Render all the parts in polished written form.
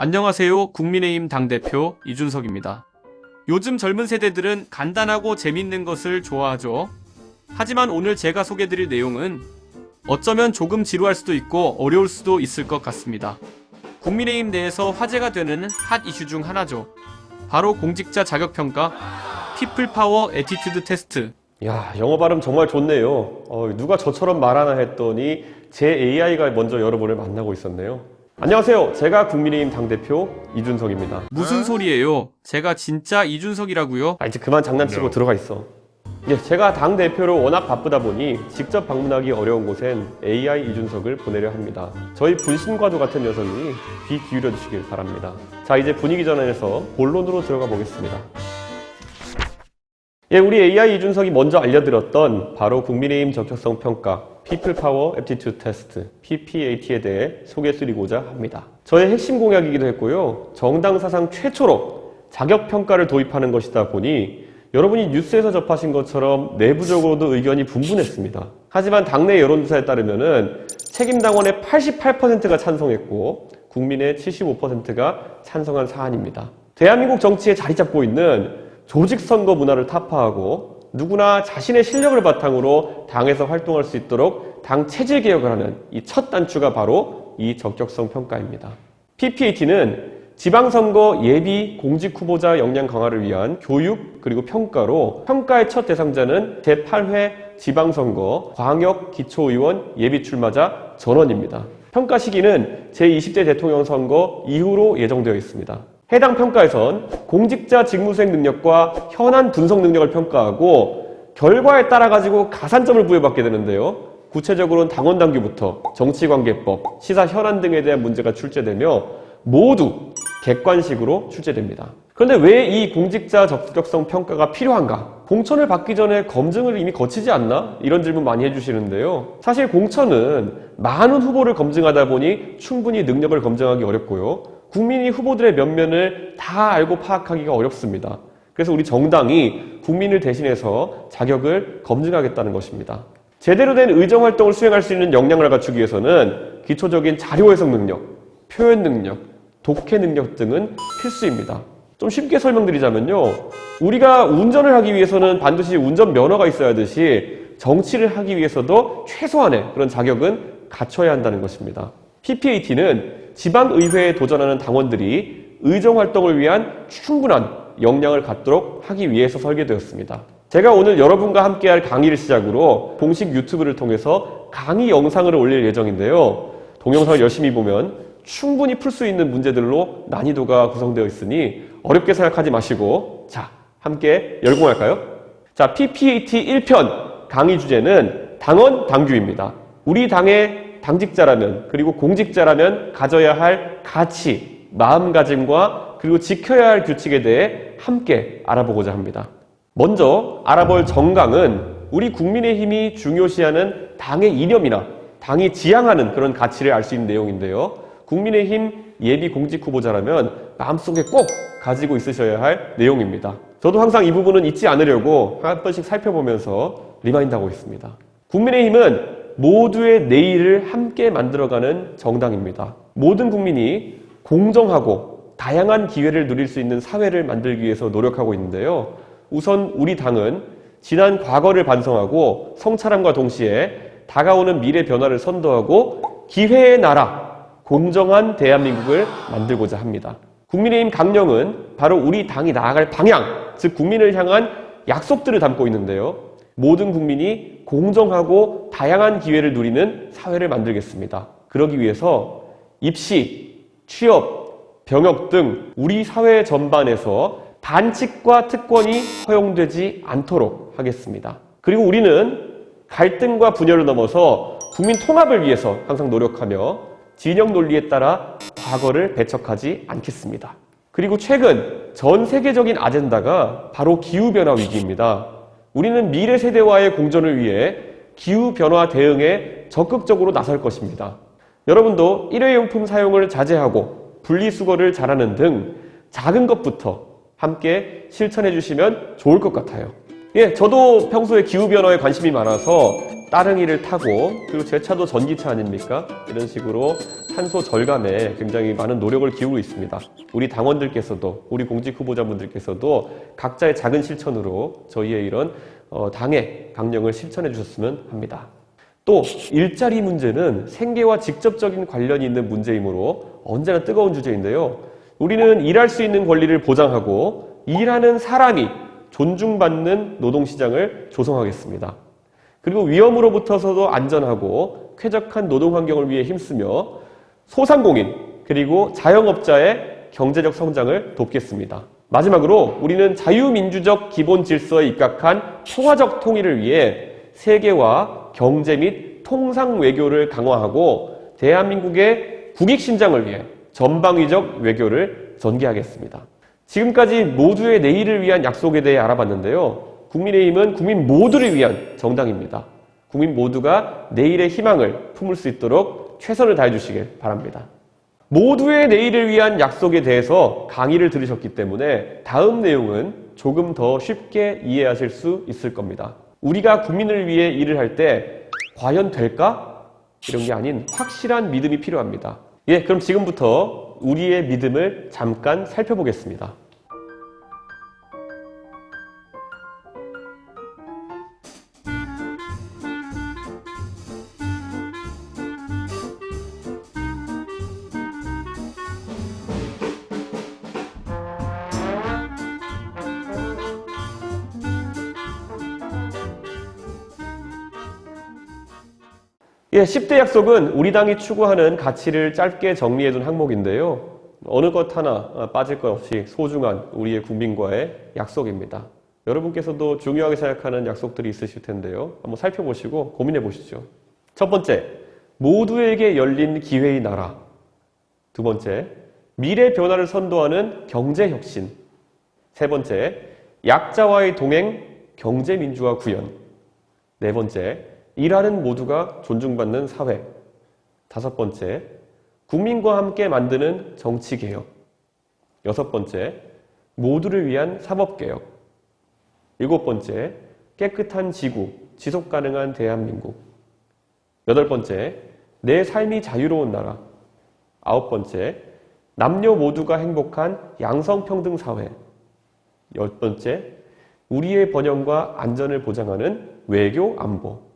안녕하세요. 국민의힘 당대표 이준석입니다. 요즘 젊은 세대들은 간단하고 재밌는 것을 좋아하죠. 하지만 오늘 제가 소개드릴 내용은 어쩌면 조금 지루할 수도 있고 어려울 수도 있을 것 같습니다. 국민의힘 내에서 화제가 되는 핫 이슈 중 하나죠. 바로 공직자 자격평가 피플 파워 애티튜드 테스트. 야, 영어 발음 정말 좋네요. 누가 저처럼 말하나 했더니 제 AI가 먼저 여러분을 만나고 있었네요. 안녕하세요. 제가 국민의힘 당대표 이준석입니다. 무슨 소리예요? 제가 진짜 이준석이라고요? 이제 그만 장난치고 들어가 있어. 제가 당대표로 워낙 바쁘다 보니 직접 방문하기 어려운 곳엔 AI 이준석을 보내려 합니다. 저희 분신과도 같은 녀석이 귀 기울여 주시길 바랍니다. 자, 이제 분위기 전환해서 본론으로 들어가 보겠습니다. 우리 AI 이준석이 먼저 알려드렸던 바로 국민의힘 적격성 평가 People Power Aptitude Test PPAT에 대해 소개해드리고자 합니다. 저의 핵심 공약이기도 했고요. 정당 사상 최초로 자격평가를 도입하는 것이다 보니 여러분이 뉴스에서 접하신 것처럼 내부적으로도 의견이 분분했습니다. 하지만 당내 여론조사에 따르면 책임당원의 88%가 찬성했고 국민의 75%가 찬성한 사안입니다. 대한민국 정치에 자리 잡고 있는 조직선거 문화를 타파하고 누구나 자신의 실력을 바탕으로 당에서 활동할 수 있도록 당 체질 개혁을 하는 이 첫 단추가 바로 이 적격성 평가입니다. PPAT는 지방선거 예비 공직 후보자 역량 강화를 위한 교육 그리고 평가로 평가의 첫 대상자는 제8회 지방선거 광역 기초의원 예비 출마자 전원입니다. 평가 시기는 제20대 대통령 선거 이후로 예정되어 있습니다. 해당 평가에선 공직자 직무수행 능력과 현안 분석 능력을 평가하고 결과에 따라 가지고 가산점을 부여받게 되는데요. 구체적으로는 당원당규부터 정치관계법, 시사 현안 등에 대한 문제가 출제되며 모두 객관식으로 출제됩니다. 그런데 왜 이 공직자 적격성 평가가 필요한가? 공천을 받기 전에 검증을 이미 거치지 않나? 이런 질문 많이 해주시는데요. 사실 공천은 많은 후보를 검증하다 보니 충분히 능력을 검증하기 어렵고요. 국민이 후보들의 면면을 다 알고 파악하기가 어렵습니다. 그래서 우리 정당이 국민을 대신해서 자격을 검증하겠다는 것입니다. 제대로 된 의정활동을 수행할 수 있는 역량을 갖추기 위해서는 기초적인 자료 해석 능력, 표현 능력, 독해 능력 등은 필수입니다. 좀 쉽게 설명드리자면요. 우리가 운전을 하기 위해서는 반드시 운전면허가 있어야 하듯이 정치를 하기 위해서도 최소한의 그런 자격은 갖춰야 한다는 것입니다. PPAT는 지방의회에 도전하는 당원들이 의정활동을 위한 충분한 역량을 갖도록 하기 위해서 설계되었습니다. 제가 오늘 여러분과 함께할 강의를 시작으로 공식 유튜브를 통해서 강의 영상을 올릴 예정인데요. 동영상을 열심히 보면 충분히 풀 수 있는 문제들로 난이도가 구성되어 있으니 어렵게 생각하지 마시고 자, 함께 열공할까요? 자, PPAT 1편 강의 주제는 당원 당규입니다. 우리 당의 당직자라면 그리고 공직자라면 가져야 할 가치, 마음가짐과 그리고 지켜야 할 규칙에 대해 함께 알아보고자 합니다. 먼저 알아볼 정강은 우리 국민의힘이 중요시하는 당의 이념이나 당이 지향하는 그런 가치를 알 수 있는 내용인데요. 국민의힘 예비 공직 후보자라면 마음속에 꼭 가지고 있으셔야 할 내용입니다. 저도 항상 이 부분은 잊지 않으려고 한 번씩 살펴보면서 리마인드하고 있습니다. 국민의힘은 모두의 내일을 함께 만들어가는 정당입니다. 모든 국민이 공정하고 다양한 기회를 누릴 수 있는 사회를 만들기 위해서 노력하고 있는데요. 우선 우리 당은 지난 과거를 반성하고 성찰함과 동시에 다가오는 미래 변화를 선도하고 기회의 나라, 공정한 대한민국을 만들고자 합니다. 국민의힘 강령은 바로 우리 당이 나아갈 방향, 즉 국민을 향한 약속들을 담고 있는데요. 모든 국민이 공정하고 다양한 기회를 누리는 사회를 만들겠습니다. 그러기 위해서 입시, 취업, 병역 등 우리 사회 전반에서 단칙과 특권이 허용되지 않도록 하겠습니다. 그리고 우리는 갈등과 분열을 넘어서 국민 통합을 위해서 항상 노력하며 진영 논리에 따라 과거를 배척하지 않겠습니다. 그리고 최근 전 세계적인 아젠다가 바로 기후변화 위기입니다. 우리는 미래 세대와의 공존을 위해 기후변화 대응에 적극적으로 나설 것입니다. 여러분도 일회용품 사용을 자제하고 분리수거를 잘하는 등 작은 것부터 함께 실천해 주시면 좋을 것 같아요. 저도 평소에 기후변화에 관심이 많아서 따릉이를 타고 그리고 제 차도 전기차 아닙니까? 이런 식으로 탄소 절감에 굉장히 많은 노력을 기울이고 있습니다. 우리 당원들께서도 우리 공직 후보자분들께서도 각자의 작은 실천으로 저희의 이런 당의 강령을 실천해 주셨으면 합니다. 또 일자리 문제는 생계와 직접적인 관련이 있는 문제이므로 언제나 뜨거운 주제인데요. 우리는 일할 수 있는 권리를 보장하고 일하는 사람이 존중받는 노동시장을 조성하겠습니다. 그리고 위험으로부터서도 안전하고 쾌적한 노동환경을 위해 힘쓰며 소상공인 그리고 자영업자의 경제적 성장을 돕겠습니다. 마지막으로 우리는 자유민주적 기본 질서에 입각한 평화적 통일을 위해 세계와 경제 및 통상 외교를 강화하고 대한민국의 국익신장을 위해 전방위적 외교를 전개하겠습니다. 지금까지 모두의 내일을 위한 약속에 대해 알아봤는데요. 국민의힘은 국민 모두를 위한 정당입니다. 국민 모두가 내일의 희망을 품을 수 있도록 최선을 다해 주시길 바랍니다. 모두의 내일을 위한 약속에 대해서 강의를 들으셨기 때문에 다음 내용은 조금 더 쉽게 이해하실 수 있을 겁니다. 우리가 국민을 위해 일을 할 때 과연 될까? 이런 게 아닌 확실한 믿음이 필요합니다. 그럼 지금부터 우리의 믿음을 잠깐 살펴보겠습니다. 예, 10대 약속은 우리 당이 추구하는 가치를 짧게 정리해둔 항목인데요. 어느 것 하나 빠질 것 없이 소중한 우리의 국민과의 약속입니다. 여러분께서도 중요하게 생각하는 약속들이 있으실 텐데요. 한번 살펴보시고 고민해 보시죠. 첫 번째, 모두에게 열린 기회의 나라. 두 번째, 미래 변화를 선도하는 경제혁신. 세 번째, 약자와의 동행, 경제민주화 구현. 네 번째, 일하는 모두가 존중받는 사회. 다섯 번째, 국민과 함께 만드는 정치개혁. 여섯 번째, 모두를 위한 사법개혁. 일곱 번째, 깨끗한 지구, 지속가능한 대한민국. 여덟 번째, 내 삶이 자유로운 나라. 아홉 번째, 남녀 모두가 행복한 양성평등 사회. 열 번째, 우리의 번영과 안전을 보장하는 외교 안보.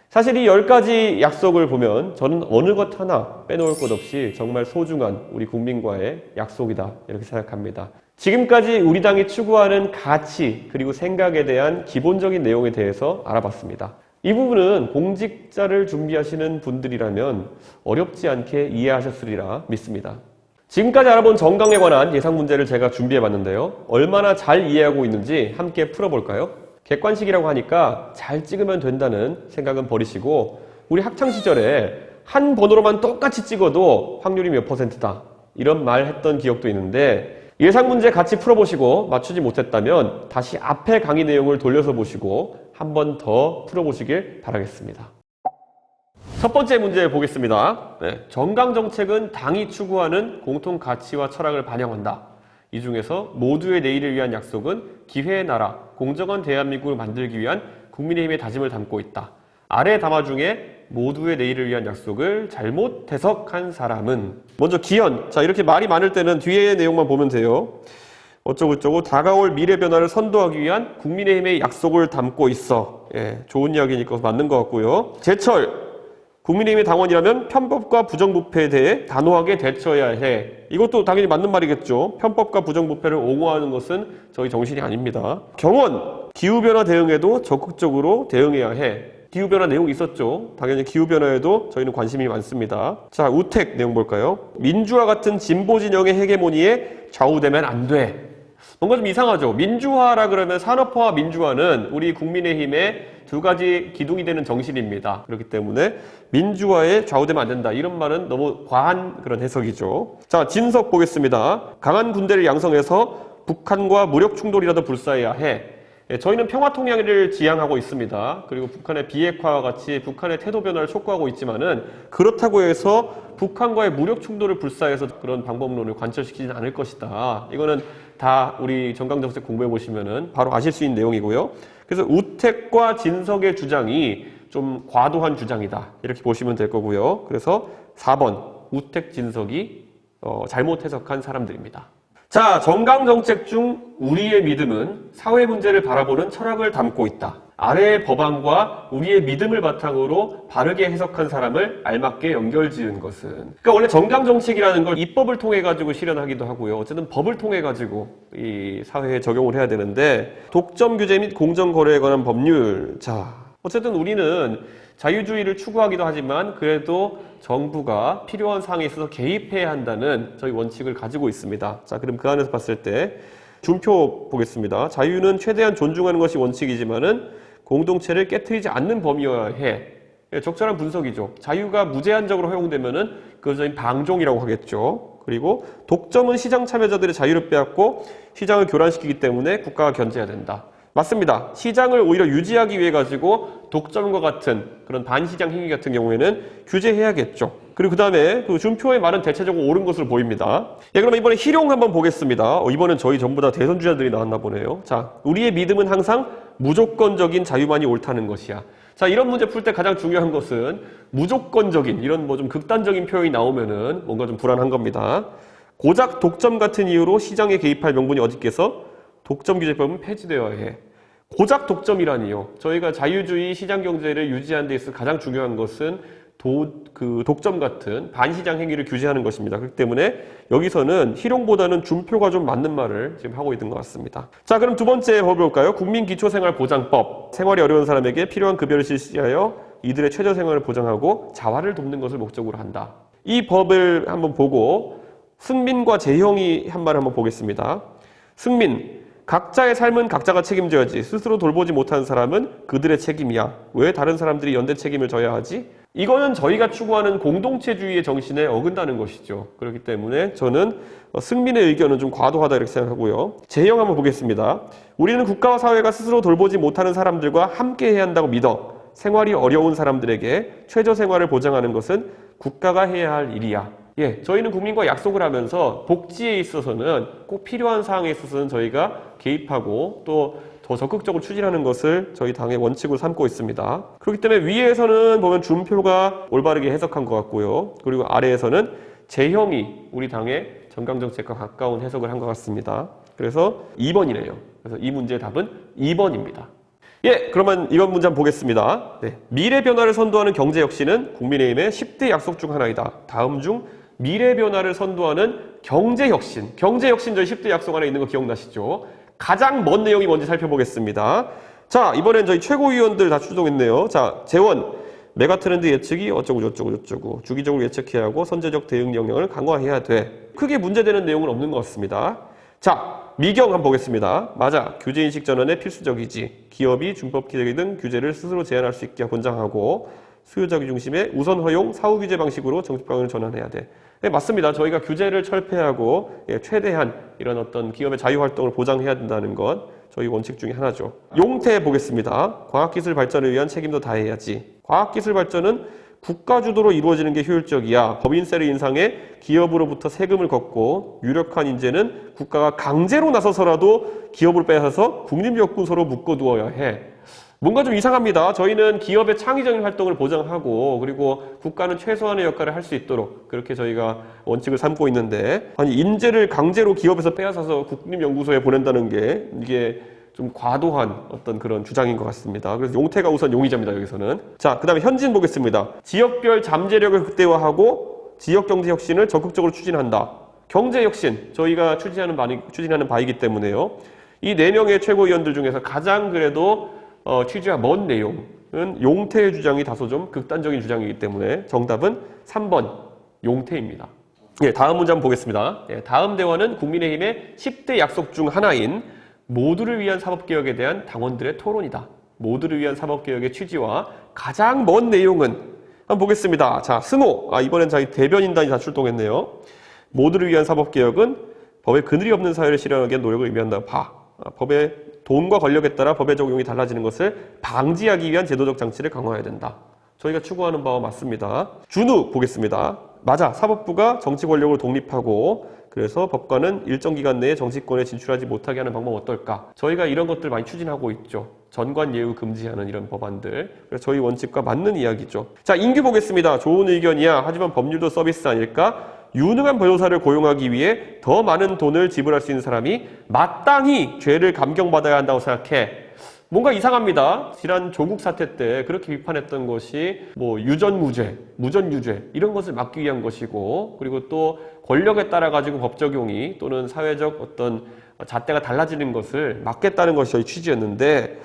사실 이 10가지 약속을 보면 저는 어느 것 하나 빼놓을 것 없이 정말 소중한 우리 국민과의 약속이다 이렇게 생각합니다. 지금까지 우리 당이 추구하는 가치 그리고 생각에 대한 기본적인 내용에 대해서 알아봤습니다. 이 부분은 공직자를 준비하시는 분들이라면 어렵지 않게 이해하셨으리라 믿습니다. 지금까지 알아본 정강에 관한 예상 문제를 제가 준비해봤는데요. 얼마나 잘 이해하고 있는지 함께 풀어볼까요? 객관식이라고 하니까 잘 찍으면 된다는 생각은 버리시고 우리 학창시절에 한 번호로만 똑같이 찍어도 확률이 몇 %다 이런 말 했던 기억도 있는데 예상 문제 같이 풀어보시고 맞추지 못했다면 다시 앞에 강의 내용을 돌려서 보시고 한 번 더 풀어보시길 바라겠습니다. 첫 번째 문제 보겠습니다. 정강정책은 당이 추구하는 공통 가치와 철학을 반영한다. 이 중에서 모두의 내일을 위한 약속은 기회의 나라, 공정한 대한민국을 만들기 위한 국민의힘의 다짐을 담고 있다. 아래 담화 중에 모두의 내일을 위한 약속을 잘못 해석한 사람은 먼저 기현. 자, 이렇게 말이 많을 때는 뒤에 내용만 보면 돼요. 어쩌고저쩌고 다가올 미래 변화를 선도하기 위한 국민의힘의 약속을 담고 있어. 좋은 이야기니까 맞는 것 같고요. 제철. 국민의힘의 당원이라면 편법과 부정부패에 대해 단호하게 대처해야 해. 이것도 당연히 맞는 말이겠죠. 편법과 부정부패를 옹호하는 것은 저희 정신이 아닙니다. 경원, 기후변화 대응에도 적극적으로 대응해야 해. 기후변화 내용 있었죠. 당연히 기후변화에도 저희는 관심이 많습니다. 자, 우택 내용 볼까요? 민주화 같은 진보 진영의 헤게모니에 좌우되면 안 돼. 뭔가 좀 이상하죠. 민주화라 그러면 산업화와 민주화는 우리 국민의힘의 두 가지 기둥이 되는 정신입니다. 그렇기 때문에 민주화에 좌우되면 안 된다. 이런 말은 너무 과한 그런 해석이죠. 자, 진석 보겠습니다. 강한 군대를 양성해서 북한과 무력 충돌이라도 불사해야 해. 저희는 평화통일을 지향하고 있습니다. 그리고 북한의 비핵화와 같이 북한의 태도 변화를 촉구하고 있지만은 그렇다고 해서 북한과의 무력 충돌을 불사해서 그런 방법론을 관철시키지는 않을 것이다. 이거는 다 우리 정강정책 공부해 보시면은 바로 아실 수 있는 내용이고요. 그래서 우택과 진석의 주장이 좀 과도한 주장이다. 이렇게 보시면 될 거고요. 그래서 4번 우택, 진석이 잘못 해석한 사람들입니다. 자, 정강정책 중 우리의 믿음은 사회 문제를 바라보는 철학을 담고 있다. 아래의 법안과 우리의 믿음을 바탕으로 바르게 해석한 사람을 알맞게 연결지은 것은. 그러니까 원래 정강정책이라는 걸 입법을 통해 가지고 실현하기도 하고요. 어쨌든 법을 통해 가지고 이 사회에 적용을 해야 되는데, 독점 규제 및 공정거래에 관한 법률. 자, 어쨌든 우리는 자유주의를 추구하기도 하지만 그래도 정부가 필요한 사항에 있어서 개입해야 한다는 저희 원칙을 가지고 있습니다. 자, 그럼 그 안에서 봤을 때 준표 보겠습니다. 자유는 최대한 존중하는 것이 원칙이지만은 공동체를 깨트리지 않는 범위여야 해. 적절한 분석이죠. 자유가 무제한적으로 허용되면은 그걸 저희 방종이라고 하겠죠. 그리고 독점은 시장 참여자들의 자유를 빼앗고 시장을 교란시키기 때문에 국가가 견제해야 된다. 맞습니다. 시장을 오히려 유지하기 위해 가지고 독점과 같은 그런 반시장 행위 같은 경우에는 규제해야겠죠. 그리고 그 다음에 그 준표의 말은 대체적으로 옳은 것으로 보입니다. 예, 그러면 이번에 희룡 한번 보겠습니다. 이번엔 저희 전부 다 대선주자들이 나왔나 보네요. 자, 우리의 믿음은 항상 무조건적인 자유만이 옳다는 것이야. 자, 이런 문제 풀 때 가장 중요한 것은 무조건적인, 이런 뭐 좀 극단적인 표현이 나오면은 뭔가 좀 불안한 겁니다. 고작 독점 같은 이유로 시장에 개입할 명분이 어디 있겠어? 독점규제법은 폐지되어야 해. 고작 독점이라니요. 저희가 자유주의 시장경제를 유지하는 데 있어서 가장 중요한 것은 독점 같은 반시장 행위를 규제하는 것입니다. 그렇기 때문에 여기서는 희룡보다는 준표가 좀 맞는 말을 지금 하고 있는 것 같습니다. 자, 그럼 두 번째 법 볼까요? 국민기초생활보장법. 생활이 어려운 사람에게 필요한 급여를 실시하여 이들의 최저생활을 보장하고 자활을 돕는 것을 목적으로 한다. 이 법을 한번 보고 승민과 재형이 한 말 한번 보겠습니다. 승민, 각자의 삶은 각자가 책임져야지. 스스로 돌보지 못하는 사람은 그들의 책임이야. 왜 다른 사람들이 연대 책임을 져야 하지? 이거는 저희가 추구하는 공동체주의의 정신에 어긋나는 것이죠. 그렇기 때문에 저는 승민의 의견은 좀 과도하다 이렇게 생각하고요. 재형 한번 보겠습니다. 우리는 국가와 사회가 스스로 돌보지 못하는 사람들과 함께 해야 한다고 믿어. 생활이 어려운 사람들에게 최저생활을 보장하는 것은 국가가 해야 할 일이야. 예, 저희는 국민과 약속을 하면서 복지에 있어서는 꼭 필요한 사항에 있어서는 저희가 개입하고 또 더 적극적으로 추진하는 것을 저희 당의 원칙으로 삼고 있습니다. 그렇기 때문에 위에서는 보면 준표가 올바르게 해석한 것 같고요. 그리고 아래에서는 재형이 우리 당의 정강정책과 가까운 해석을 한 것 같습니다. 그래서 2번이네요. 그래서 이 문제의 답은 2번입니다. 예, 그러면 이번 문제 한번 보겠습니다. 네, 미래 변화를 선도하는 경제 혁신은 국민의힘의 10대 약속 중 하나이다. 다음 중 미래 변화를 선도하는 경제 혁신. 경제 혁신 저희 10대 약속 안에 있는 거 기억나시죠? 가장 먼 내용이 뭔지 살펴보겠습니다. 자, 이번엔 저희 최고위원들 다 출동했네요. 자, 재원. 메가트렌드 예측이 어쩌고 주기적으로 예측해야 하고 선제적 대응 역량을 강화해야 돼. 크게 문제되는 내용은 없는 것 같습니다. 자, 미경 한번 보겠습니다. 맞아. 규제인식 전환에 필수적이지. 기업이 준법 규제 등 규제를 스스로 제한할 수 있게 권장하고 수요자기 중심의 우선 허용, 사후 규제 방식으로 정책 방향을 전환해야 돼. 네, 맞습니다. 저희가 규제를 철폐하고 최대한 이런 어떤 기업의 자유활동을 보장해야 된다는 것 저희 원칙 중에 하나죠. 용태 보겠습니다. 과학기술 발전을 위한 책임도 다해야지. 과학기술 발전은 국가 주도로 이루어지는 게 효율적이야. 법인세를 인상해 기업으로부터 세금을 걷고 유력한 인재는 국가가 강제로 나서서라도 기업을 빼앗아서 국립연구소로 묶어두어야 해. 뭔가 좀 이상합니다. 저희는 기업의 창의적인 활동을 보장하고 그리고 국가는 최소한의 역할을 할 수 있도록 그렇게 저희가 원칙을 삼고 있는데, 아니 인재를 강제로 기업에서 빼앗아서 국립연구소에 보낸다는 게 이게 좀 과도한 어떤 그런 주장인 것 같습니다. 그래서 용태가 우선 용의자입니다, 여기서는. 자, 그 다음에 현진 보겠습니다. 지역별 잠재력을 극대화하고 지역경제혁신을 적극적으로 추진한다. 경제혁신, 저희가 추진하는 바이기 때문에요. 이 4명의 최고위원들 중에서 가장 그래도 취지와 먼 내용은 용태의 주장이 다소 좀 극단적인 주장이기 때문에 정답은 3번 용태입니다. 예, 다음 문제 한번 보겠습니다. 예, 다음 대화는 국민의힘의 10대 약속 중 하나인 모두를 위한 사법개혁에 대한 당원들의 토론이다. 모두를 위한 사법개혁의 취지와 가장 먼 내용은 한번 보겠습니다. 자, 승호. 이번엔 저희 대변인단이 다 출동했네요. 모두를 위한 사법개혁은 법에 그늘이 없는 사회를 실현하기 위한 노력을 의미한다. 법의 돈과 권력에 따라 법의 적용이 달라지는 것을 방지하기 위한 제도적 장치를 강화해야 된다. 저희가 추구하는 바와 맞습니다. 준우 보겠습니다. 맞아. 사법부가 정치 권력을 독립하고 그래서 법관은 일정 기간 내에 정치권에 진출하지 못하게 하는 방법은 어떨까? 저희가 이런 것들 많이 추진하고 있죠. 전관 예우 금지하는 이런 법안들. 그래서 저희 원칙과 맞는 이야기죠. 자, 인규 보겠습니다. 좋은 의견이야. 하지만 법률도 서비스 아닐까? 유능한 변호사를 고용하기 위해 더 많은 돈을 지불할 수 있는 사람이 마땅히 죄를 감경받아야 한다고 생각해. 뭔가 이상합니다. 지난 조국 사태 때 그렇게 비판했던 것이 뭐 유전무죄, 무전유죄 이런 것을 막기 위한 것이고, 그리고 또 권력에 따라 가지고 법 적용이 또는 사회적 어떤 잣대가 달라지는 것을 막겠다는 것이 저희 취지였는데,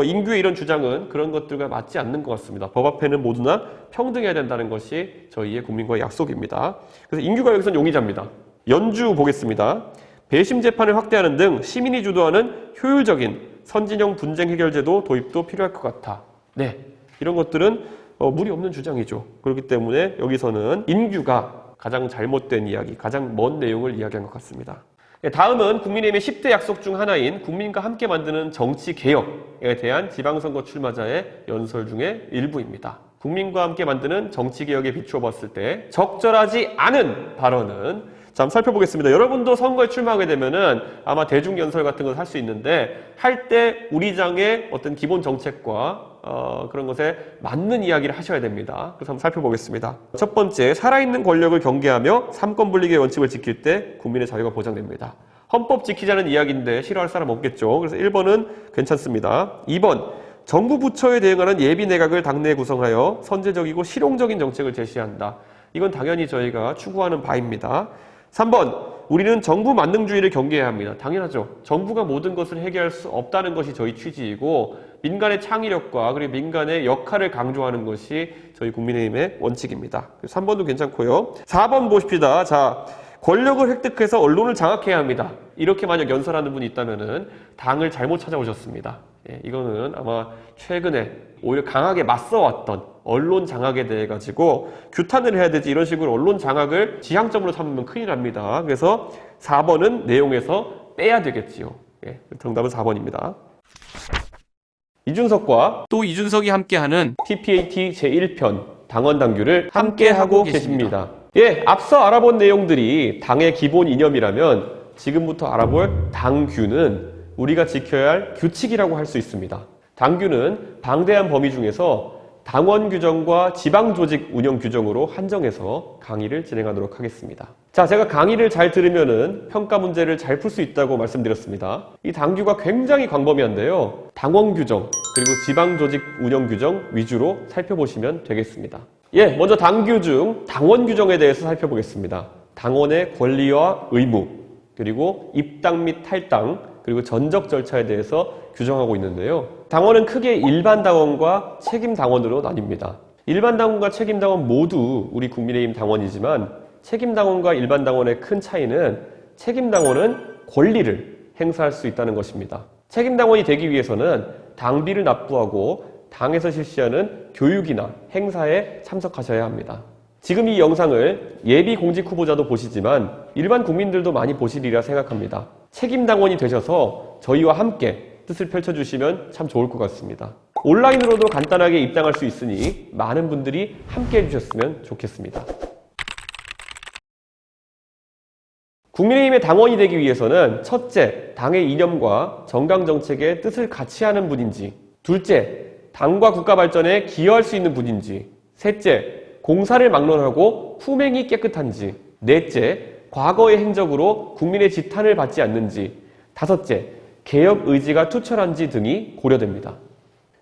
인규의 이런 주장은 그런 것들과 맞지 않는 것 같습니다. 법 앞에는 모두나 평등해야 된다는 것이 저희의 국민과의 약속입니다. 그래서 인규가 여기서는 용의자입니다. 연주 보겠습니다. 배심 재판을 확대하는 등 시민이 주도하는 효율적인 선진형 분쟁 해결제도 도입도 필요할 것 같아. 네, 이런 것들은 무리 없는 주장이죠. 그렇기 때문에 여기서는 인규가 가장 잘못된 이야기, 가장 먼 내용을 이야기한 것 같습니다. 네, 다음은 국민의힘의 10대 약속 중 하나인 국민과 함께 만드는 정치개혁에 대한 지방선거 출마자의 연설 중에 일부입니다. 국민과 함께 만드는 정치개혁에 비추어 봤을 때 적절하지 않은 발언은, 자, 한번 살펴보겠습니다. 여러분도 선거에 출마하게 되면은 아마 대중연설 같은 걸 할 수 있는데, 할 때 우리 당의 어떤 기본 정책과 그런 것에 맞는 이야기를 하셔야 됩니다. 그래서 한번 살펴보겠습니다. 첫 번째, 살아있는 권력을 경계하며 삼권 분립의 원칙을 지킬 때 국민의 자유가 보장됩니다. 헌법 지키자는 이야기인데 싫어할 사람 없겠죠. 그래서 1번은 괜찮습니다. 2번, 정부 부처에 대응하는 예비 내각을 당내에 구성하여 선제적이고 실용적인 정책을 제시한다. 이건 당연히 저희가 추구하는 바입니다. 3번, 우리는 정부 만능주의를 경계해야 합니다. 당연하죠. 정부가 모든 것을 해결할 수 없다는 것이 저희 취지이고, 민간의 창의력과 그리고 민간의 역할을 강조하는 것이 저희 국민의힘의 원칙입니다. 3번도 괜찮고요. 4번 보십시다. 자, 권력을 획득해서 언론을 장악해야 합니다. 이렇게 만약 연설하는 분이 있다면은 당을 잘못 찾아오셨습니다. 예, 이거는 아마 최근에 오히려 강하게 맞서왔던 언론 장악에 대해 가지고 규탄을 해야 되지, 이런 식으로 언론 장악을 지향점으로 삼으면 큰일 납니다. 그래서 4번은 내용에서 빼야 되겠지요. 예, 정답은 4번입니다. 이준석과 또 이준석이 함께하는 TPAT 제1편 당원 당규를 함께하고 계십니다. 예, 앞서 알아본 내용들이 당의 기본 이념이라면 지금부터 알아볼 당규는 우리가 지켜야 할 규칙이라고 할 수 있습니다. 당규는 방대한 범위 중에서 당원 규정과 지방 조직 운영 규정으로 한정해서 강의를 진행하도록 하겠습니다. 자, 제가 강의를 잘 들으면은 평가 문제를 잘 풀 수 있다고 말씀드렸습니다. 이 당규가 굉장히 광범위한데요. 당원 규정 그리고 지방 조직 운영 규정 위주로 살펴보시면 되겠습니다. 예, 먼저 당규 중 당원 규정에 대해서 살펴보겠습니다. 당원의 권리와 의무, 그리고 입당 및 탈당, 그리고 전적 절차에 대해서 규정하고 있는데요. 당원은 크게 일반 당원과 책임 당원으로 나뉩니다. 일반 당원과 책임 당원 모두 우리 국민의힘 당원이지만, 책임 당원과 일반 당원의 큰 차이는 책임 당원은 권리를 행사할 수 있다는 것입니다. 책임 당원이 되기 위해서는 당비를 납부하고 당에서 실시하는 교육이나 행사에 참석하셔야 합니다. 지금 이 영상을 예비 공직 후보자도 보시지만 일반 국민들도 많이 보시리라 생각합니다. 책임 당원이 되셔서 저희와 함께 뜻을 펼쳐주시면 참 좋을 것 같습니다. 온라인으로도 간단하게 입당할 수 있으니 많은 분들이 함께 해주셨으면 좋겠습니다. 국민의힘의 당원이 되기 위해서는 첫째, 당의 이념과 정강정책의 뜻을 같이 하는 분인지, 둘째, 당과 국가 발전에 기여할 수 있는 분인지, 셋째, 공사를 막론하고 품행이 깨끗한지, 넷째, 과거의 행적으로 국민의 지탄을 받지 않는지, 다섯째, 개혁 의지가 투철한지 등이 고려됩니다.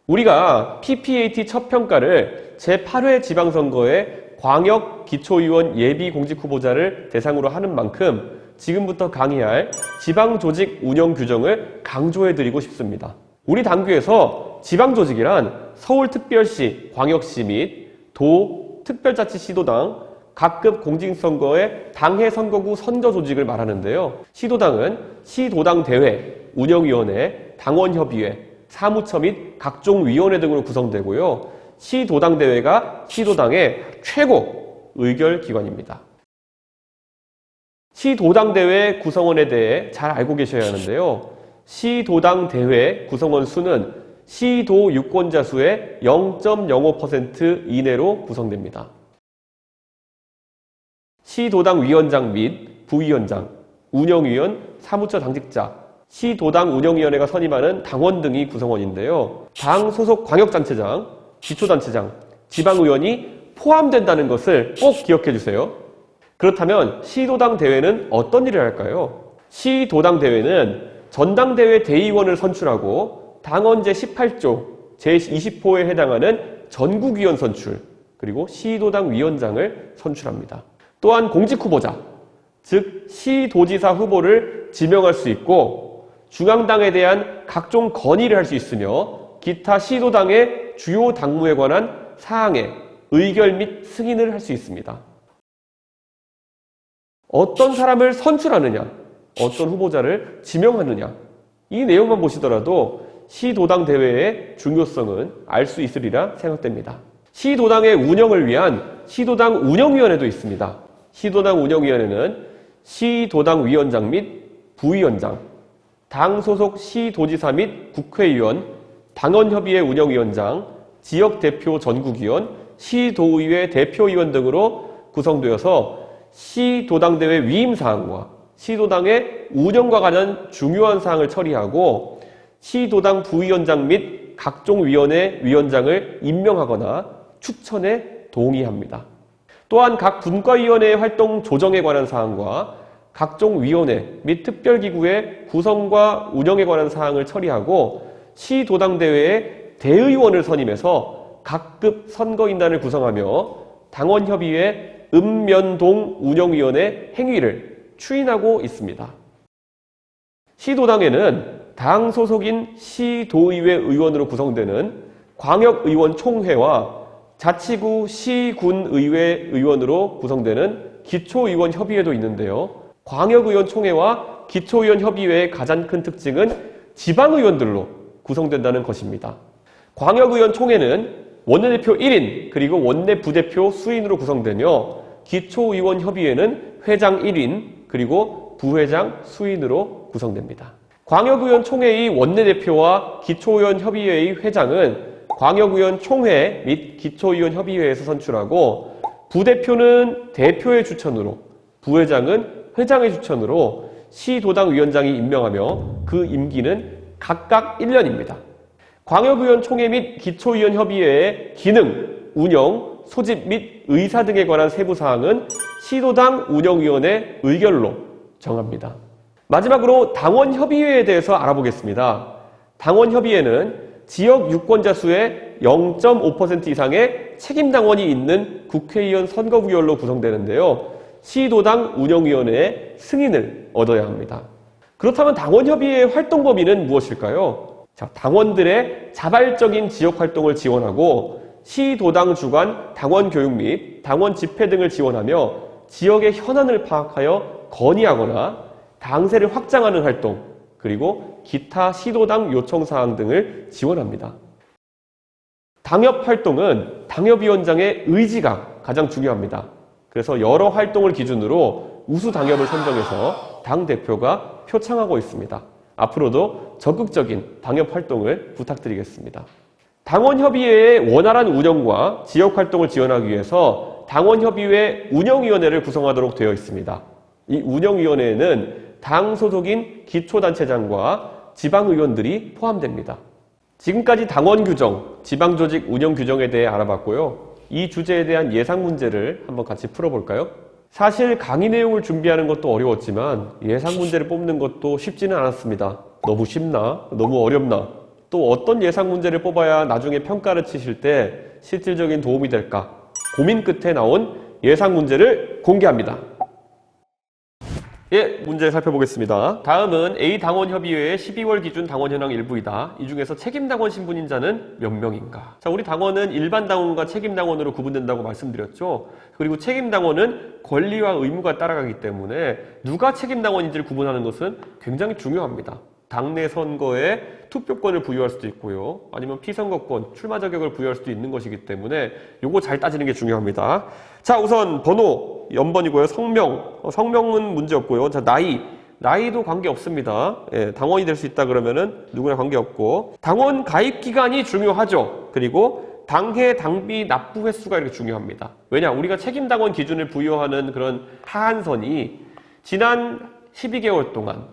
우리가 PPAT 첫 평가를 제8회 지방선거에 광역 기초의원 예비 공직 후보자를 대상으로 하는 만큼 지금부터 강의할 지방조직 운영 규정을 강조해드리고 싶습니다. 우리 당규에서 지방조직이란 서울특별시, 광역시 및 도, 특별자치시도당, 각급 공직선거의 당해 선거구 선거조직을 말하는데요. 시도당은 시도당대회, 운영위원회, 당원협의회, 사무처 및 각종 위원회 등으로 구성되고요. 시도당대회가 시도당의 최고 의결기관입니다. 시도당대회 구성원에 대해 잘 알고 계셔야 하는데요. 시도당대회 구성원 수는 시도 유권자 수의 0.05% 이내로 구성됩니다. 시도당 위원장 및 부위원장, 운영위원, 사무처 당직자, 시도당 운영위원회가 선임하는 당원 등이 구성원인데요. 당 소속 광역단체장, 기초단체장, 지방의원이 포함된다는 것을 꼭 기억해 주세요. 그렇다면 시도당 대회는 어떤 일을 할까요? 시도당 대회는 전당대회 대의원을 선출하고 당원 제18조 제20호에 해당하는 전국위원 선출, 그리고 시도당 위원장을 선출합니다. 또한 공직 후보자, 즉 시도지사 후보를 지명할 수 있고 중앙당에 대한 각종 건의를 할 수 있으며 기타 시도당의 주요 당무에 관한 사항에 의결 및 승인을 할 수 있습니다. 어떤 사람을 선출하느냐, 어떤 후보자를 지명하느냐, 이 내용만 보시더라도 시도당 대회의 중요성은 알 수 있으리라 생각됩니다. 시도당의 운영을 위한 시도당 운영위원회도 있습니다. 시도당 운영위원회는 시도당 위원장 및 부위원장, 당 소속 시도지사 및 국회의원, 당원협의회 운영위원장, 지역대표 전국위원, 시도의회 대표위원 등으로 구성되어서 시도당대회 위임사항과 시도당의 운영과 관한 중요한 사항을 처리하고 시도당 부위원장 및 각종 위원회 위원장을 임명하거나 추천에 동의합니다. 또한 각 분과위원회의 활동 조정에 관한 사항과 각종 위원회 및 특별기구의 구성과 운영에 관한 사항을 처리하고 시도당대회의 대의원을 선임해서 각급 선거인단을 구성하며 당원협의회 읍면동 운영위원회 행위를 추인하고 있습니다. 시도당에는 당 소속인 시도의회 의원으로 구성되는 광역의원총회와 자치구 시군의회 의원으로 구성되는 기초의원협의회도 있는데요. 광역의원총회와 기초의원협의회의 가장 큰 특징은 지방의원들로 구성된다는 것입니다. 광역의원총회는 원내대표 1인 그리고 원내 부대표 수인으로 구성되며 기초의원협의회는 회장 1인 그리고 부회장 수인으로 구성됩니다. 광역의원총회의 원내대표와 기초의원협의회의 회장은 광역의원총회 및 기초의원협의회에서 선출하고 부대표는 대표의 추천으로 부회장은 회장의 추천으로 시도당 위원장이 임명하며 그 임기는 각각 1년입니다. 광역의원총회 및 기초의원협의회의 기능, 운영, 소집 및 의사 등에 관한 세부사항은 시도당 운영위원회 의결로 정합니다. 마지막으로 당원협의회에 대해서 알아보겠습니다. 당원협의회는 지역 유권자 수의 0.5% 이상의 책임당원이 있는 국회의원 선거구열로 구성되는데요. 시도당 운영위원회의 승인을 얻어야 합니다. 그렇다면 당원협의회의 활동 범위는 무엇일까요? 자, 당원들의 자발적인 지역활동을 지원하고 시도당 주관 당원 교육 및 당원 집회 등을 지원하며 지역의 현안을 파악하여 건의하거나 당세를 확장하는 활동, 그리고 기타 시도당 요청사항 등을 지원합니다. 당협 활동은 당협위원장의 의지가 가장 중요합니다. 그래서 여러 활동을 기준으로 우수 당협을 선정해서 당대표가 표창하고 있습니다. 앞으로도 적극적인 당협 활동을 부탁드리겠습니다. 당원협의회의 원활한 운영과 지역활동을 지원하기 위해서 당원협의회 운영위원회를 구성하도록 되어 있습니다. 이 운영위원회에는 당 소속인 기초단체장과 지방의원들이 포함됩니다. 지금까지 당원 규정, 지방조직 운영 규정에 대해 알아봤고요. 이 주제에 대한 예상 문제를 한번 같이 풀어볼까요? 사실 강의 내용을 준비하는 것도 어려웠지만 예상 문제를 뽑는 것도 쉽지는 않았습니다. 너무 쉽나? 너무 어렵나? 또 어떤 예상 문제를 뽑아야 나중에 평가를 치실 때 실질적인 도움이 될까? 고민 끝에 나온 예상 문제를 공개합니다. 예, 문제 살펴보겠습니다. 다음은 A당원협의회의 12월 기준 당원 현황 일부이다. 이 중에서 책임당원 신분인 자는 몇 명인가? 자, 우리 당원은 일반 당원과 책임당원으로 구분된다고 말씀드렸죠. 그리고 책임당원은 권리와 의무가 따라가기 때문에 누가 책임당원인지를 구분하는 것은 굉장히 중요합니다. 당내 선거에 투표권을 부여할 수도 있고요. 아니면 피선거권, 출마 자격을 부여할 수도 있는 것이기 때문에 요거 잘 따지는 게 중요합니다. 자, 우선 번호 연번이고요. 성명은 문제 없고요. 자, 나이도 관계 없습니다. 예, 당원이 될 수 있다 그러면은 누구나 관계 없고, 당원 가입 기간이 중요하죠. 그리고 당해 당비 납부 횟수가 이렇게 중요합니다. 왜냐, 우리가 책임당원 기준을 부여하는 그런 하한선이 지난 12개월 동안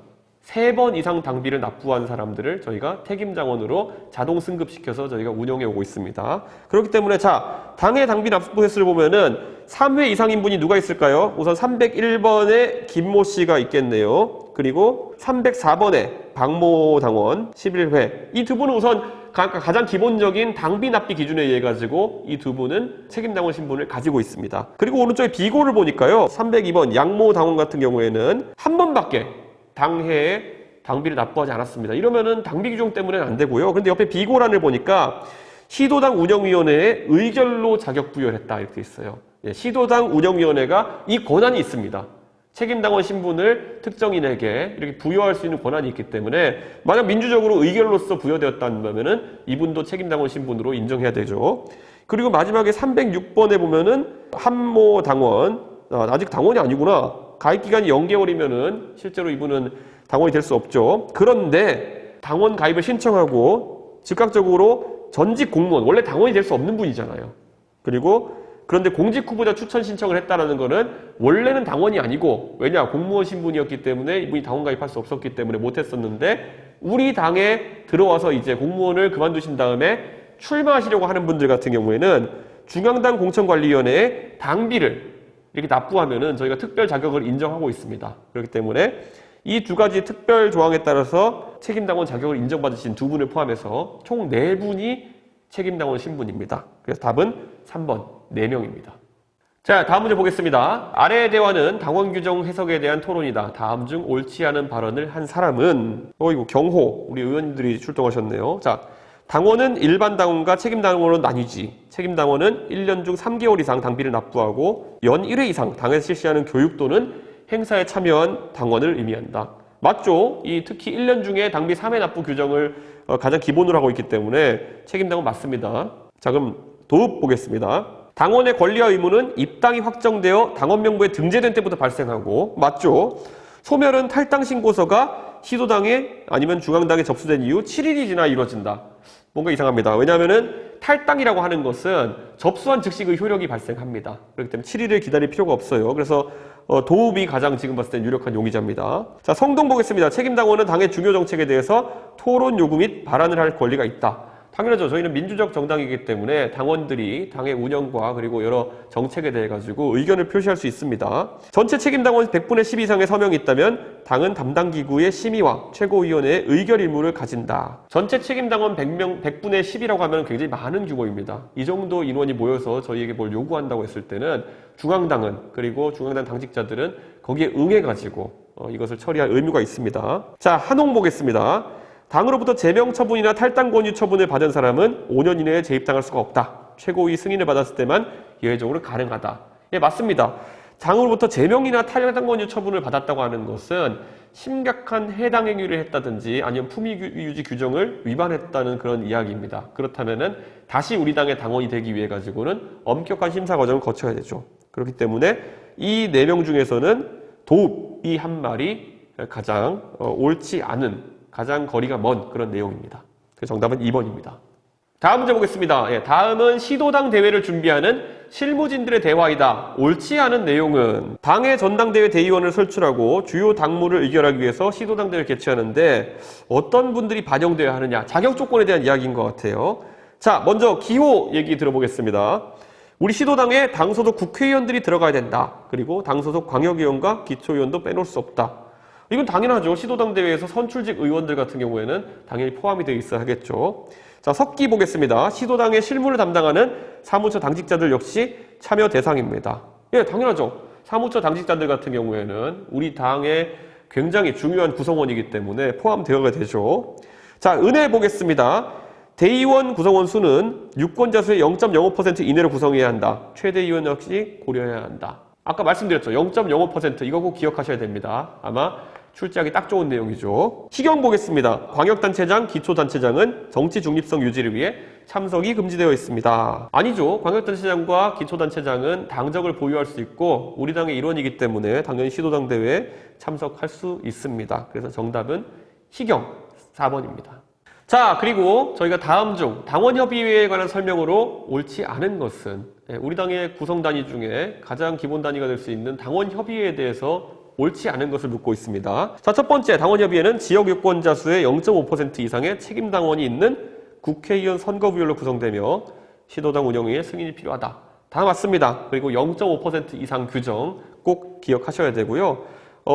3번 이상 당비를 납부한 사람들을 저희가 책임당원으로 자동 승급시켜서 저희가 운영해 오고 있습니다. 그렇기 때문에 자, 당의 당비 납부 횟수를 보면은 3회 이상인 분이 누가 있을까요? 우선 301번에 김모 씨가 있겠네요. 그리고 304번에 박모 당원 11회. 이 두 분은 우선 가장 기본적인 당비 납비 기준에 의해 가지고 이 두 분은 책임당원 신분을 가지고 있습니다. 그리고 오른쪽에 비고를 보니까요. 302번 양모 당원 같은 경우에는 한 번밖에 당해에 당비를 납부하지 않았습니다. 이러면은 당비 규정 때문에는 안 되고요. 근데 옆에 비고란을 보니까 시도당 운영위원회에 의결로 자격 부여를 했다 이렇게 있어요. 예, 시도당 운영위원회가 이 권한이 있습니다. 책임당원 신분을 특정인에게 이렇게 부여할 수 있는 권한이 있기 때문에 만약 민주적으로 의결로서 부여되었다면은 이분도 책임당원 신분으로 인정해야 되죠. 그리고 마지막에 306번에 보면은 한모 당원, 아직 당원이 아니구나. 가입기간이 0개월이면은 실제로 이분은 당원이 될 수 없죠. 그런데 당원 가입을 신청하고 즉각적으로 전직 공무원, 원래 당원이 될 수 없는 분이잖아요. 그런데 공직 후보자 추천 신청을 했다는 거는 원래는 당원이 아니고, 왜냐, 공무원 신분이었기 때문에 이분이 당원 가입할 수 없었기 때문에 못했었는데, 우리 당에 들어와서 이제 공무원을 그만두신 다음에 출마하시려고 하는 분들 같은 경우에는 중앙당 공천관리위원회에 당비를 이렇게 납부하면은 저희가 특별 자격을 인정하고 있습니다. 그렇기 때문에 이 두 가지 특별 조항에 따라서 책임당원 자격을 인정받으신 두 분을 포함해서 총 4분이 책임당원 신분입니다. 그래서 답은 3번, 4명입니다. 자, 다음 문제 보겠습니다. 아래의 대화는 당원 규정 해석에 대한 토론이다. 다음 중 옳지 않은 발언을 한 사람은, 이거 경호, 우리 의원님들이 출동하셨네요. 자, 당원은 일반 당원과 책임당원으로 나뉘지. 책임당원은 1년 중 3개월 이상 당비를 납부하고 연 1회 이상 당에서 실시하는 교육 또는 행사에 참여한 당원을 의미한다. 맞죠? 특히 1년 중에 당비 3회 납부 규정을 가장 기본으로 하고 있기 때문에 책임당원 맞습니다. 자, 그럼 도읍 보겠습니다. 당원의 권리와 의무는 입당이 확정되어 당원 명부에 등재된 때부터 발생하고, 맞죠? 소멸은 탈당 신고서가 시도당에 아니면 중앙당에 접수된 이후 7일이 지나 이루어진다. 뭔가 이상합니다. 왜냐하면은 탈당이라고 하는 것은 접수한 즉시 그 효력이 발생합니다. 그렇기 때문에 7일을 기다릴 필요가 없어요. 그래서 도읍이 가장 지금 봤을 때 유력한 용의자입니다. 자, 성동 보겠습니다. 책임당원은 당의 중요 정책에 대해서 토론 요구 및 발언을 할 권리가 있다. 당연하죠. 저희는 민주적 정당이기 때문에 당원들이 당의 운영과 그리고 여러 정책에 대해 가지고 의견을 표시할 수 있습니다. 전체 책임당원 100분의 10 이상의 서명이 있다면 당은 담당 기구의 심의와 최고위원회의 의결 의무를 가진다. 전체 책임당원 100분의 10이라고 하면 굉장히 많은 규모입니다. 이 정도 인원이 모여서 저희에게 뭘 요구한다고 했을 때는 중앙당은, 그리고 중앙당 당직자들은 거기에 응해가지고 이것을 처리할 의무가 있습니다. 자, 한홍 보겠습니다. 당으로부터 제명 처분이나 탈당 권유 처분을 받은 사람은 5년 이내에 재입당할 수가 없다. 최고위 승인을 받았을 때만 예외적으로 가능하다. 예, 맞습니다. 당으로부터 제명이나 탈당 권유 처분을 받았다고 하는 것은 심각한 해당 행위를 했다든지 아니면 품위유지 규정을 위반했다는 그런 이야기입니다. 그렇다면은 다시 우리 당의 당원이 되기 위해 가지고는 엄격한 심사 과정을 거쳐야 되죠. 그렇기 때문에 이 4명 중에서는 도읍이 한 말이 가장 옳지 않은, 가장 거리가 먼 그런 내용입니다. 그래서 정답은 2번입니다. 다음 문제 보겠습니다. 예, 다음은 시도당 대회를 준비하는 실무진들의 대화이다. 옳지 않은 내용은 당의 전당대회 대의원을 설출하고 주요 당무를 의결하기 위해서 시도당 대회를 개최하는데 어떤 분들이 반영되어야 하느냐. 자격 조건에 대한 이야기인 것 같아요. 자, 먼저 기호 얘기 들어보겠습니다. 우리 시도당에 당소속 국회의원들이 들어가야 된다. 그리고 당소속 광역의원과 기초의원도 빼놓을 수 없다. 이건 당연하죠. 시도당 대회에서 선출직 의원들 같은 경우에는 당연히 포함이 되어 있어야 하겠죠. 자, 석기 보겠습니다. 시도당의 실무를 담당하는 사무처 당직자들 역시 참여 대상입니다. 예, 당연하죠. 사무처 당직자들 같은 경우에는 우리 당의 굉장히 중요한 구성원이기 때문에 포함되어야 되죠. 자, 은혜 보겠습니다. 대의원 구성원 수는 유권자 수의 0.05% 이내로 구성해야 한다. 최대의원 역시 고려해야 한다. 아까 말씀드렸죠. 0.05% 이거 꼭 기억하셔야 됩니다. 아마 출제하기 딱 좋은 내용이죠. 시경 보겠습니다. 광역단체장, 기초단체장은 정치 중립성 유지를 위해 참석이 금지되어 있습니다. 아니죠. 광역단체장과 기초단체장은 당적을 보유할 수 있고 우리 당의 일원이기 때문에 당연히 시도당 대회에 참석할 수 있습니다. 그래서 정답은 시경 4번입니다. 자, 그리고 저희가 다음 중 당원협의회에 관한 설명으로 옳지 않은 것은, 우리 당의 구성 단위 중에 가장 기본 단위가 될 수 있는 당원협의회에 대해서 옳지 않은 것을 묻고 있습니다. 자, 첫 번째, 당원협의회는 지역 유권자 수의 0.5% 이상의 책임당원이 있는 국회의원 선거구역으로 구성되며 시도당 운영에 승인이 필요하다. 다 맞습니다. 그리고 0.5% 이상 규정 꼭 기억하셔야 되고요.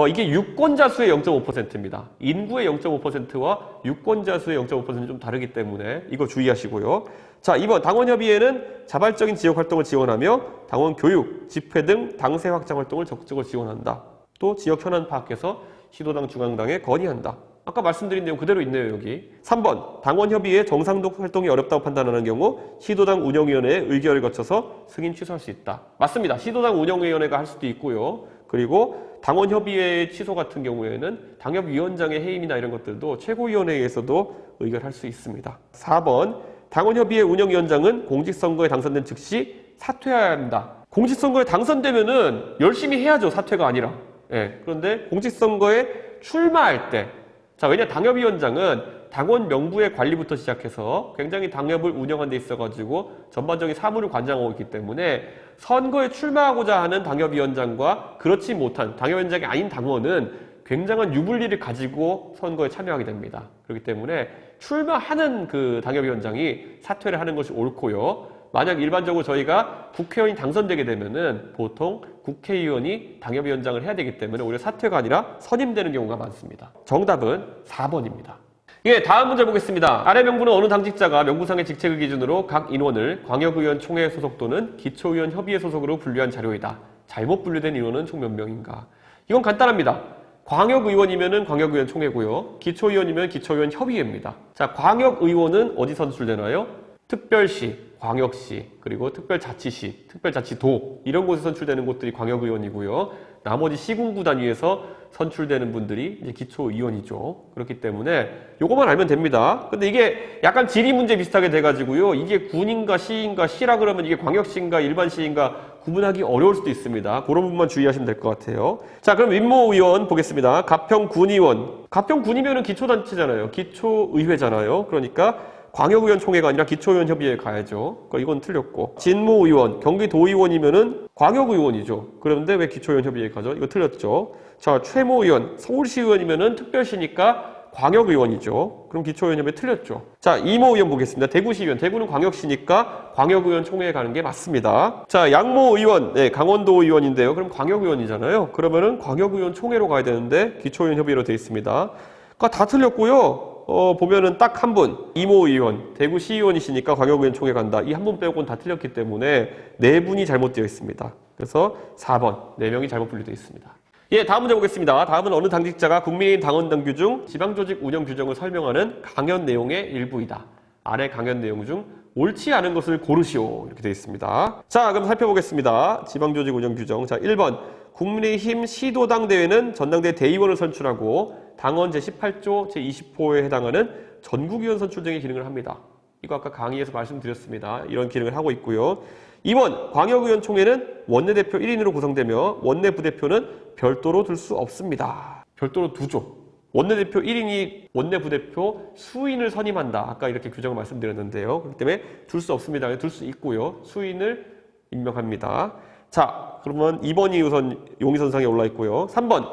이게 유권자 수의 0.5%입니다. 인구의 0.5%와 유권자 수의 0.5%는 좀 다르기 때문에 이거 주의하시고요. 자, 2번 당원협의회는 자발적인 지역활동을 지원하며 당원 교육, 집회 등 당세 확장 활동을 적극적으로 지원한다. 또 지역 현안 파악해서 시도당 중앙당에 건의한다. 아까 말씀드린 내용 그대로 있네요, 여기. 3번 당원협의회 정상적 활동이 어렵다고 판단하는 경우 시도당 운영위원회의 의결을 거쳐서 승인 취소할 수 있다. 맞습니다. 시도당 운영위원회가 할 수도 있고요. 그리고 당원협의회 취소 같은 경우에는 당협위원장의 해임이나 이런 것들도 최고위원회에서도 의결할 수 있습니다. 4번 당원협의회 운영위원장은 공직선거에 당선된 즉시 사퇴해야 합니다. 공직선거에 당선되면은 열심히 해야죠. 사퇴가 아니라. 예, 그런데 공직선거에 출마할 때, 자, 왜냐 당협위원장은 당원 명부의 관리부터 시작해서 굉장히 당협을 운영하는 데 있어가지고 전반적인 사무를 관장하고 있기 때문에 선거에 출마하고자 하는 당협위원장과 그렇지 못한 당협위원장이 아닌 당원은 굉장한 유불리를 가지고 선거에 참여하게 됩니다. 그렇기 때문에 출마하는 그 당협위원장이 사퇴를 하는 것이 옳고요. 만약 일반적으로 저희가 국회의원이 당선되게 되면은 보통 국회의원이 당협위원장을 해야 되기 때문에 오히려 사퇴가 아니라 선임되는 경우가 많습니다. 정답은 4번입니다. 예, 다음 문제 보겠습니다. 아래 명부는 어느 당직자가 명부상의 직책을 기준으로 각 인원을 광역의원 총회 소속 또는 기초의원 협의회 소속으로 분류한 자료이다. 잘못 분류된 인원은 총 몇 명인가? 이건 간단합니다. 광역의원이면은 광역의원 총회고요. 기초의원이면 기초의원 협의회입니다. 자, 광역의원은 어디 선출되나요? 특별시, 광역시, 그리고 특별자치시, 특별자치도 이런 곳에 선출되는 곳들이 광역의원이고요. 나머지 시군구 단위에서 선출되는 분들이 이제 기초의원이죠. 그렇기 때문에 요거만 알면 됩니다. 근데 이게 약간 지리 문제 비슷하게 돼가지고요. 이게 군인가 시인가 시라 그러면 이게 광역시인가 일반시인가 구분하기 어려울 수도 있습니다. 그런 부분만 주의하시면 될 것 같아요. 자, 그럼 민모의원 보겠습니다. 가평군의원. 가평군의원은 기초단체잖아요. 기초의회잖아요. 그러니까 광역의원 총회가 아니라 기초의원 협의회에 가야죠. 그러니까 이건 틀렸고. 진모의원, 경기도의원이면은 광역의원이죠. 그런데 왜 기초의원 협의회에 가죠? 이거 틀렸죠. 자, 최모의원, 서울시의원이면은 특별시니까 광역의원이죠. 그럼 기초의원 협의회 틀렸죠. 자, 이모의원 보겠습니다. 대구시의원, 대구는 광역시니까 광역의원 총회에 가는 게 맞습니다. 자, 양모의원, 네, 강원도의원인데요. 그럼 광역의원이잖아요. 그러면은 광역의원 총회로 가야 되는데 기초의원 협의회로 되어 있습니다. 그러니까 다 틀렸고요. 보면은 딱 한 분, 이모 의원, 대구 시의원이시니까 광역의원 총회 간다. 이 한 분 빼고는 다 틀렸기 때문에 네 분이 잘못되어 있습니다. 그래서 4번, 네 명이 잘못 분류되어 있습니다. 예, 다음 문제 보겠습니다. 다음은 어느 당직자가 국민의힘 당원당규 중 지방조직 운영 규정을 설명하는 강연 내용의 일부이다. 아래 강연 내용 중 옳지 않은 것을 고르시오. 이렇게 되어 있습니다. 자, 그럼 살펴보겠습니다. 지방조직 운영 규정. 자, 1번. 국민의힘 시도당 대회는 전당대 대의원을 선출하고 당원 제18조 제20호에 해당하는 전국위원 선출 등의 기능을 합니다. 이거 아까 강의에서 말씀드렸습니다. 이런 기능을 하고 있고요. 2번 광역의원 총회는 원내대표 1인으로 구성되며 원내부대표는 별도로 둘 수 없습니다. 별도로 두죠. 원내대표 1인이 원내부대표 수인을 선임한다. 아까 이렇게 규정을 말씀드렸는데요. 그렇기 때문에 둘 수 없습니다. 둘 수 있고요. 수인을 임명합니다. 자, 그러면 2번이 우선 용의선상에 올라 있고요. 3번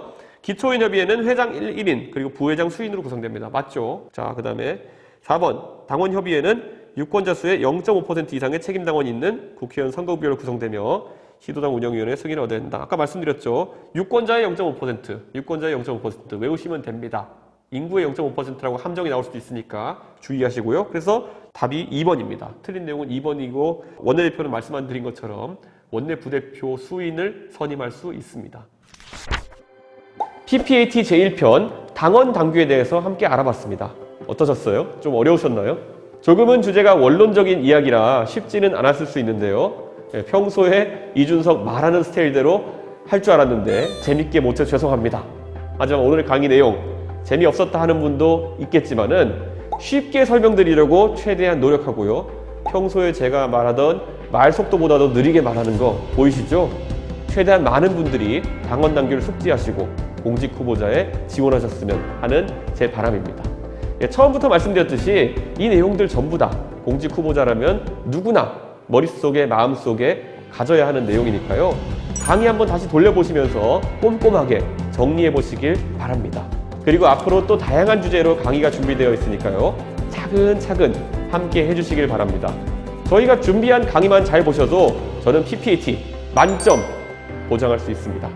기초의원협의회는 회장 1인 그리고 부회장 수인으로 구성됩니다. 맞죠? 자, 그 다음에 4번 당원협의회는 유권자 수의 0.5% 이상의 책임당원이 있는 국회의원 선거구역으로 구성되며 시도당 운영위원회 승인을 얻어야 된다. 아까 말씀드렸죠. 유권자의 0.5%, 유권자의 0.5% 외우시면 됩니다. 인구의 0.5%라고 함정이 나올 수도 있으니까 주의하시고요. 그래서 답이 2번입니다. 틀린 내용은 2번이고 원내대표는 말씀 안 드린 것처럼 원내부대표 수인을 선임할 수 있습니다. PPAT 제1편 당원 당규에 대해서 함께 알아봤습니다. 어떠셨어요? 좀 어려우셨나요? 조금은 주제가 원론적인 이야기라 쉽지는 않았을 수 있는데요. 평소에 이준석 말하는 스타일대로 할 줄 알았는데 재밌게 못해서 죄송합니다. 하지만 오늘 강의 내용 재미없었다 하는 분도 있겠지만은 쉽게 설명드리려고 최대한 노력하고요. 평소에 제가 말하던 말 속도보다도 느리게 말하는 거 보이시죠? 최대한 많은 분들이 당원 당규를 숙지하시고 공직 후보자에 지원하셨으면 하는 제 바람입니다. 처음부터 말씀드렸듯이 이 내용들 전부 다 공직 후보자라면 누구나 머릿속에 마음속에 가져야 하는 내용이니까요. 강의 한번 다시 돌려보시면서 꼼꼼하게 정리해 보시길 바랍니다. 그리고 앞으로 또 다양한 주제로 강의가 준비되어 있으니까요. 차근차근 함께 해주시길 바랍니다. 저희가 준비한 강의만 잘 보셔도 저는 PPAT 만점 보장할 수 있습니다.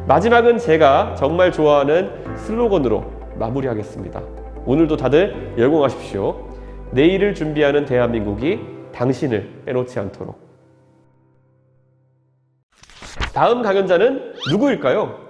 마지막은 제가 정말 좋아하는 슬로건으로 마무리하겠습니다. 오늘도 다들 열공하십시오. 내일을 준비하는 대한민국이 당신을 빼놓지 않도록. 다음 강연자는 누구일까요?